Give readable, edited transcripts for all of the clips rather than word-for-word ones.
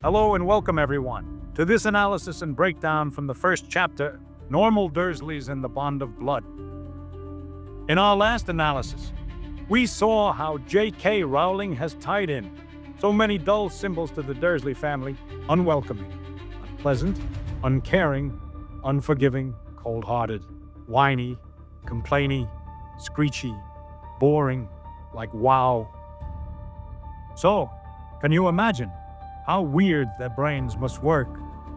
Hello and welcome everyone to this analysis and breakdown from the first chapter, Normal Dursleys and the Bond of Blood. In our last analysis, we saw how J.K. Rowling has tied in so many dull symbols to the Dursley family: unwelcoming, unpleasant, uncaring, unforgiving, cold-hearted, whiny, complainy, screechy, boring, like wow. So, can you imagine how weird their brains must work?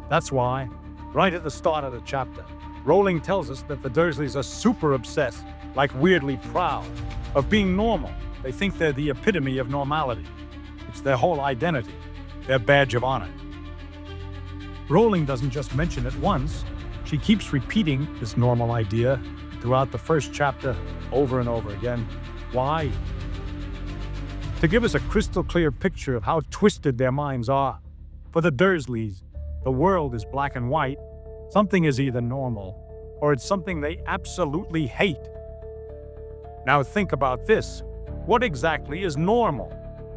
That's why, right at the start of the chapter, Rowling tells us that the Dursleys are super obsessed, like weirdly proud, of being normal. They think they're the epitome of normality. It's their whole identity, their badge of honor. Rowling doesn't just mention it once, she keeps repeating this normal idea throughout the first chapter over and over again. Why? To give us a crystal clear picture of how twisted their minds are. For the Dursleys, the world is black and white. Something is either normal, or it's something they absolutely hate. Now think about this. What exactly is normal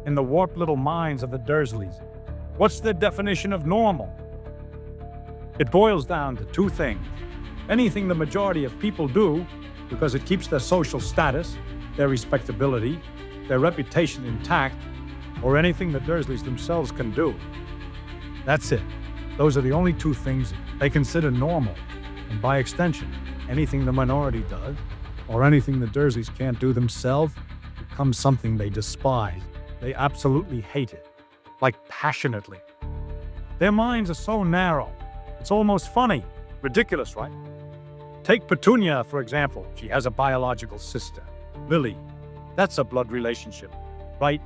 in the warped little minds of the Dursleys? What's their definition of normal? It boils down to two things. Anything the majority of people do because it keeps their social status, their respectability, their reputation intact, or anything the Dursleys themselves can do. That's it. Those are the only two things they consider normal, and by extension, anything the minority does, or anything the Dursleys can't do themselves, becomes something they despise. They absolutely hate it, like passionately. Their minds are so narrow, it's almost funny. Ridiculous, right? Take Petunia, for example. She has a biological sister, Lily. That's a blood relationship, right?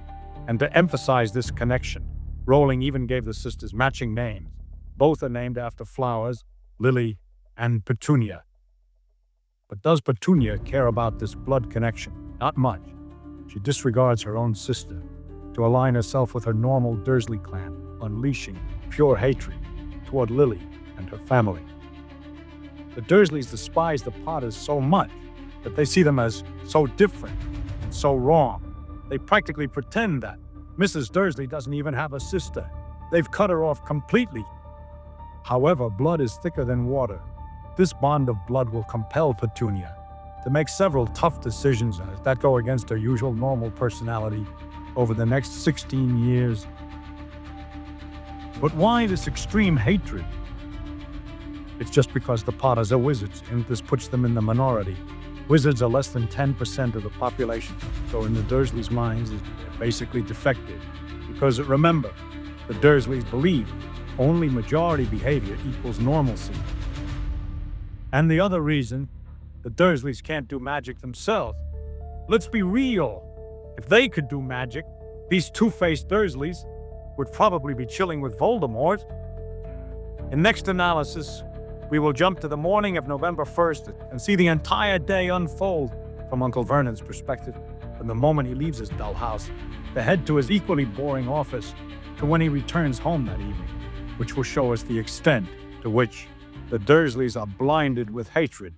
And to emphasize this connection, Rowling even gave the sisters matching names. Both are named after flowers, Lily and Petunia. But does Petunia care about this blood connection? Not much. She disregards her own sister to align herself with her normal Dursley clan, unleashing pure hatred toward Lily and her family. The Dursleys despise the Potters so much that they see them as so different and so wrong. They practically pretend that Mrs. Dursley doesn't even have a sister. They've cut her off completely. However, blood is thicker than water. This bond of blood will compel Petunia to make several tough decisions that go against her usual normal personality over the next 16 years. But why this extreme hatred? It's just because the Potters are wizards, and this puts them in the minority. Wizards are less than 10% of the population, so in the Dursleys' minds, they're basically defective. Because remember, the Dursleys believe only majority behavior equals normalcy. And the other reason, the Dursleys can't do magic themselves. Let's be real. If they could do magic, these two-faced Dursleys would probably be chilling with Voldemort. In next analysis, we will jump to the morning of November 1st and see the entire day unfold from Uncle Vernon's perspective, from the moment he leaves his dull house to head to his equally boring office to when he returns home that evening, which will show us the extent to which the Dursleys are blinded with hatred